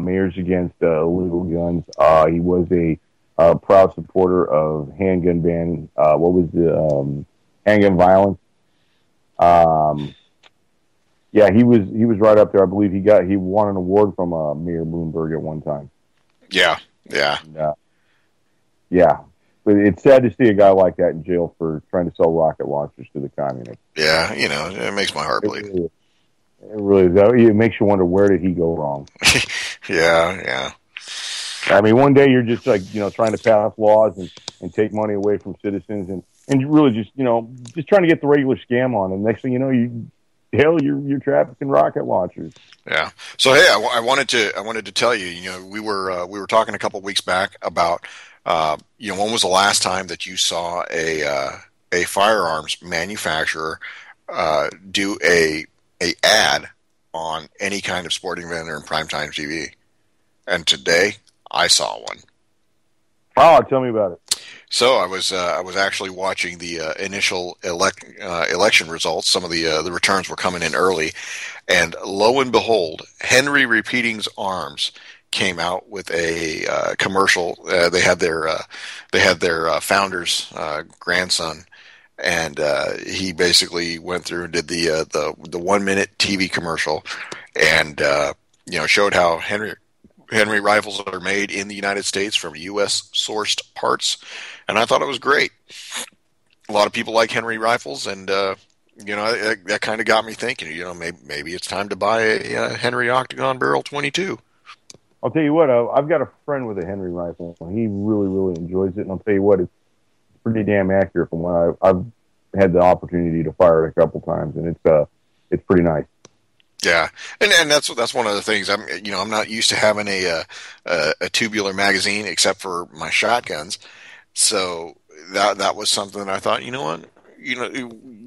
Mayors Against Illegal Guns. He was a proud supporter of handgun ban. What was the handgun violence? Yeah, he was right up there. I believe he won an award from Mayor Bloomberg at one time. Yeah. Yeah. But it's sad to see a guy like that in jail for trying to sell rocket launchers to the communists. Yeah, it makes my heart bleed. It really is. It makes you wonder, where did he go wrong? Yeah. I mean, one day you're just trying to pass laws and take money away from citizens and really just trying to get the regular scam on. And next thing you know, you're trafficking rocket launchers. Yeah. So hey, I wanted to tell you, we were talking a couple of weeks back about when was the last time that you saw a firearms manufacturer do a ad on any kind of sporting event or in primetime TV? And today I saw one. Oh, tell me about it. So I was actually watching the initial election results. Some of the returns were coming in early, and lo and behold, Henry Repeating's Arms came out with a commercial. They had their founder's grandson, and he basically went through and did the 1 minute TV commercial, and showed how Henry rifles are made in the United States from U.S. sourced parts, and I thought it was great. A lot of people like Henry rifles, and that kind of got me thinking. Maybe it's time to buy a Henry Octagon Barrel 22. I'll tell you what. I've got a friend with a Henry rifle. He really, really enjoys it, and I'll tell you what. pretty damn accurate from when I've had the opportunity to fire it a couple times, and it's pretty nice. Yeah, and that's one of the things. I'm not used to having a tubular magazine except for my shotguns. So that was something I thought, what,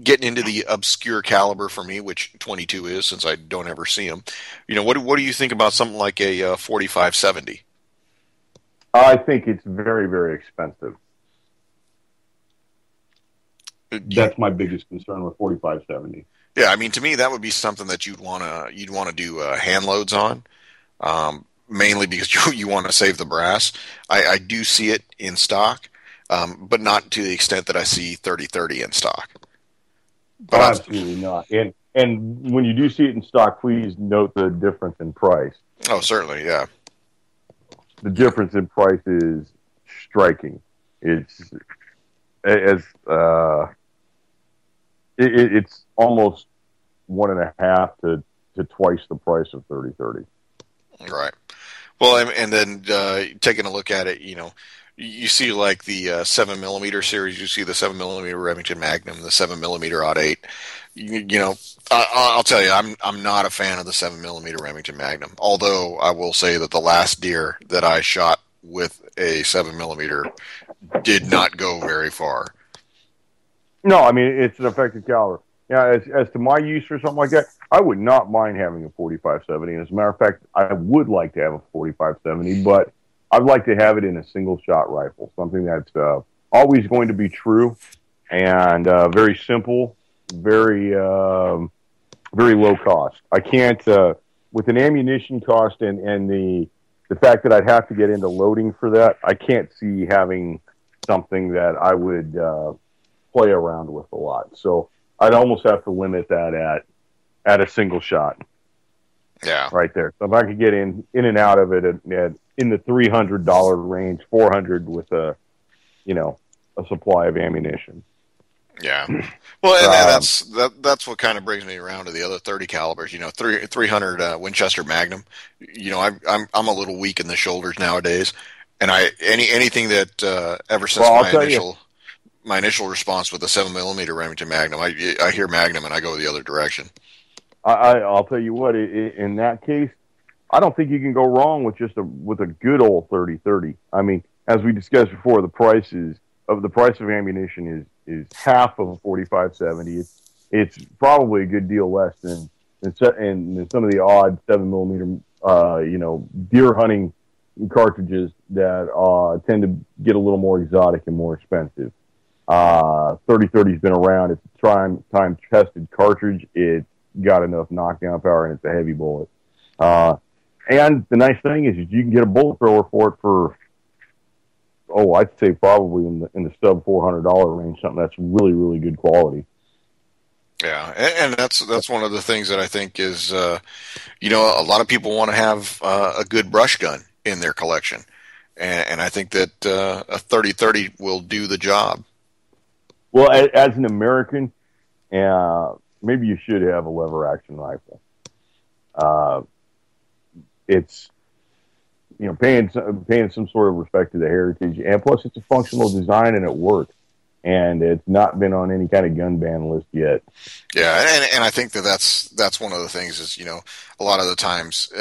getting into the obscure caliber for me, which 22 is, since I don't ever see them. What do you think about something like a 45-70? I think it's very, very expensive. That's my biggest concern with 45-70. Yeah, I mean, to me, that would be something that you'd want to do hand loads on, mainly because you want to save the brass. I do see it in stock, but not to the extent that I see 30-30 in stock. But absolutely not. And when you do see it in stock, please note the difference in price. Oh, certainly, yeah. The difference in price is striking. It's it's almost 1.5 to twice the price of 30-30. Right. Well, and then taking a look at it, you see like the 7mm series. You see the 7mm Remington Magnum, the 7mm Odd 8. I'll tell you, I'm not a fan of the 7mm Remington Magnum. Although I will say that the last deer that I shot with a 7mm did not go very far. No, I mean, it's an effective caliber. Yeah, as to my use or something like that, I would not mind having a 45-70. And as a matter of fact, I would like to have a 45-70, but I'd like to have it in a single-shot rifle, something that's always going to be true and very simple, very very low cost. I can't, with an ammunition cost and the fact that I'd have to get into loading for that, I can't see having something that I would play around with a lot. So I'd almost have to limit that at a single shot. Yeah. Right there. So if I could get in and out of it in the $300 range, $400 with a supply of ammunition. Yeah. Well, and that's what kind of brings me around to the other 30 calibers. 300 Winchester Magnum. I'm a little weak in the shoulders nowadays, and anything that ever since my initial response with the 7mm Remington Magnum, I hear Magnum and I go the other direction. I'll tell you what, in that case, I don't think you can go wrong with with a good old 30-30. I mean, as we discussed before, the price of ammunition is half of a 45-70. It's probably a good deal less than some of the odd 7mm deer hunting cartridges that tend to get a little more exotic and more expensive. 30-30's been around. It's a time tested cartridge. It's got enough knockdown power, and it's a heavy bullet. And the nice thing is you can get a bullet thrower for it for, I'd say probably in the sub $400 range, something that's really, really good quality. Yeah, and that's one of the things that I think is, a lot of people want to have a good brush gun in their collection, and I think that a 30-30 will do the job. Well, as an American, maybe you should have a lever action rifle. It's paying some sort of respect to the heritage, and plus it's a functional design and it works, and it's not been on any kind of gun ban list yet. Yeah, and I think that's one of the things is a lot of the times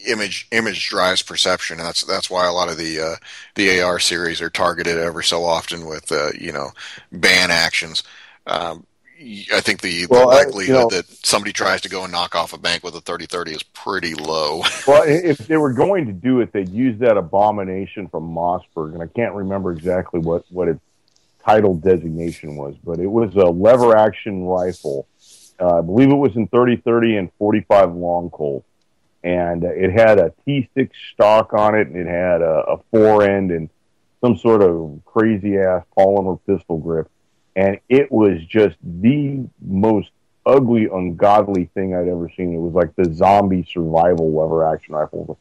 image drives perception, and that's why a lot of the AR series are targeted ever so often with ban actions. I think the likelihood that somebody tries to go and knock off a bank with a 30-30 is pretty low. Well, if they were going to do it, they'd use that abomination from Mossberg, and I can't remember exactly what its title designation was, but it was a lever action rifle. I believe it was in 30-30 and 45 long Colt, and it had a T6 stock on it, and it had a fore-end and some sort of crazy-ass polymer pistol grip. And it was just the most ugly, ungodly thing I'd ever seen. It was like the zombie survival lever action rifle.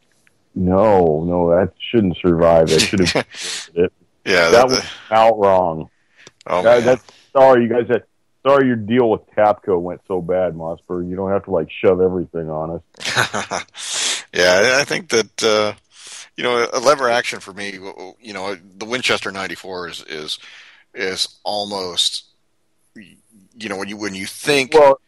No, that shouldn't survive. That should have it. Yeah, that was out wrong. Oh, sorry, you guys. Sorry, your deal with Tapco went so bad, Mossberg. You don't have to shove everything on us. Yeah, I think that a lever action for me. The Winchester 94 is is almost, when you think Well,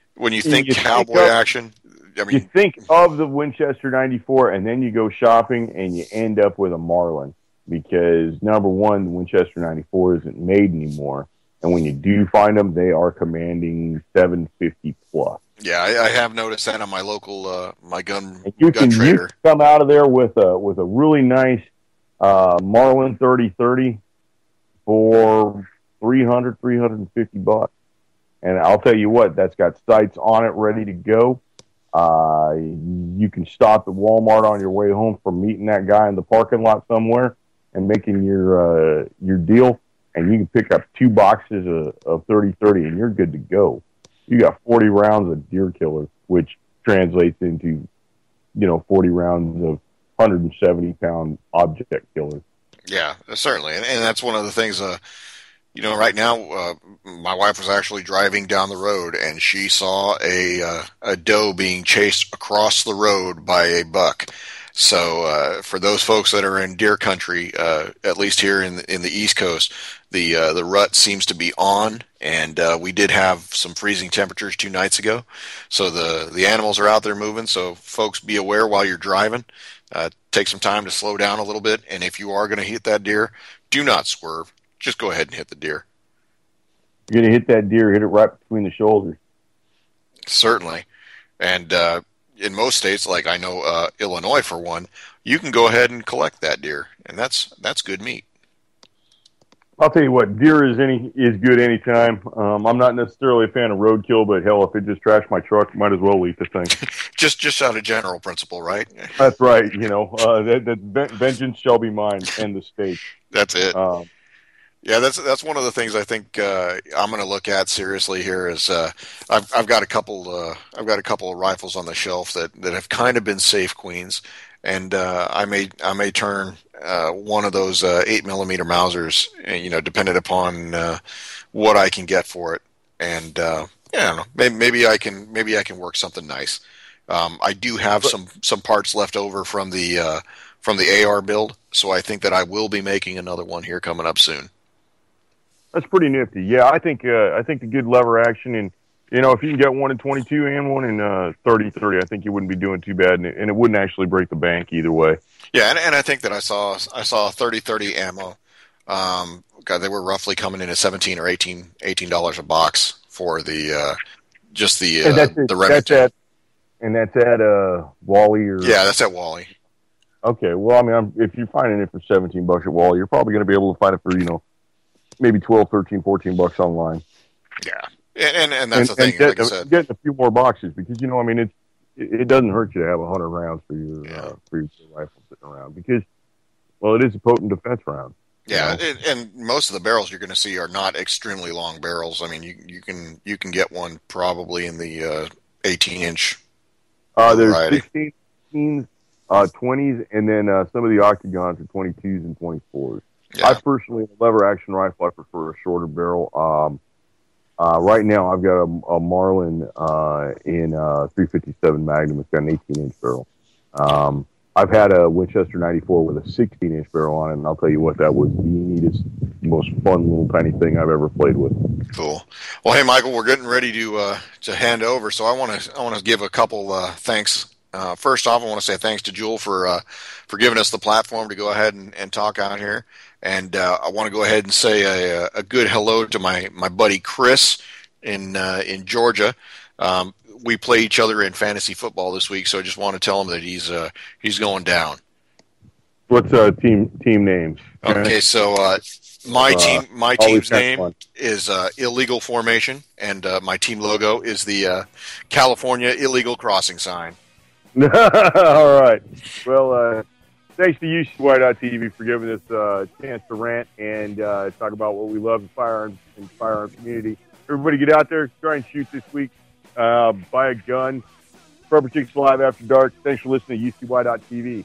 cowboy action. I you mean, think of the Winchester 94, and then you go shopping, and you end up with a Marlin because number one, the Winchester 94 isn't made anymore, and when you do find them, they are commanding $750 plus. yeah, I have noticed that on my local my gun And you gun can trader. come out of there with a really nice Marlin 3030 for $350. And I'll tell you what, that's got sights on it ready to go. You can stop at Walmart on your way home from meeting that guy in the parking lot somewhere and making your deal, and you can pick up 2 boxes of 3030, and you're good to go. You got 40 rounds of deer killer, which translates into 40 rounds of 170-pound object killer. Yeah, certainly, and that's one of the things. Right now, my wife was actually driving down the road, and she saw a doe being chased across the road by a buck. So, for those folks that are in deer country, at least here in the East Coast, the rut seems to be on, and we did have some freezing temperatures 2 nights ago. So the animals are out there moving. So, folks, be aware while you're driving. Take some time to slow down a little bit, and if you are going to hit that deer, do not swerve. Just go ahead and hit the deer. You're going to hit that deer, hit it right between the shoulders. Certainly. And in most states, like I know Illinois for one, you can go ahead and collect that deer, and that's good meat. I'll tell you what, deer is good anytime. I'm not necessarily a fan of roadkill, but hell, if it just trashed my truck, might as well eat the thing. just out of general principle, right? That's right. That vengeance shall be mine, and the state. That's it. Yeah, that's one of the things I think I'm going to look at seriously here. Is I've got a couple of rifles on the shelf that have kind of been safe queens, and I may turn one of those 8mm Mausers, dependent upon what I can get for it, and I don't know, maybe I can work something nice. I do have some parts left over from the AR build, so I think that I will be making another one here coming up soon. That's pretty nifty. Yeah, I think the good lever action, and if you can get one in 22 and one in 30-30, I think you wouldn't be doing too bad, and it wouldn't actually break the bank either way. Yeah, and I think that I saw 30-30 ammo. God, they were roughly coming in at $17 or $18 a box for the Remington. That's at Wally or yeah, that's at Wally. Okay, well, I mean, if you're finding it for $17 at Wally, you're probably going to be able to find it for maybe $12, $13, $14 online. Yeah, and that's the thing. Like I said, getting a few more boxes because it doesn't hurt you to have 100 rounds for your rifle sitting around because, well, it is a potent defense round. Yeah, and most of the barrels you're going to see are not extremely long barrels. I mean, you can get one probably in the 18-inch variety. There's 16s, 20s, and then some of the octagons are 22s and 24s. Yeah. I personally, a lever action rifle, I prefer a shorter barrel. Right now, I've got a Marlin in 357 Magnum. It's got an 18-inch barrel. I've had a Winchester 94 with a 16-inch barrel on it, and I'll tell you what, that was the neatest, most fun little tiny thing I've ever played with. Cool. Well, hey, Michael, we're getting ready to hand over, so I want to give a couple thanks. First off, I want to say thanks to Jewel for giving us the platform to go ahead and talk out here. And I want to go ahead and say a good hello to my buddy Chris in Georgia. We play each other in fantasy football this week, so I just want to tell him that he's going down. What's team names? Okay, so my team's name is Illegal Formation, and my team logo is the California Illegal Crossing sign. All right. Well, thanks to UCY.TV for giving us a chance to rant and talk about what we love in firearms and firearm community. Everybody get out there, try and shoot this week. Buy a gun. Rubber Chicks Live After Dark. Thanks for listening to UCY.TV.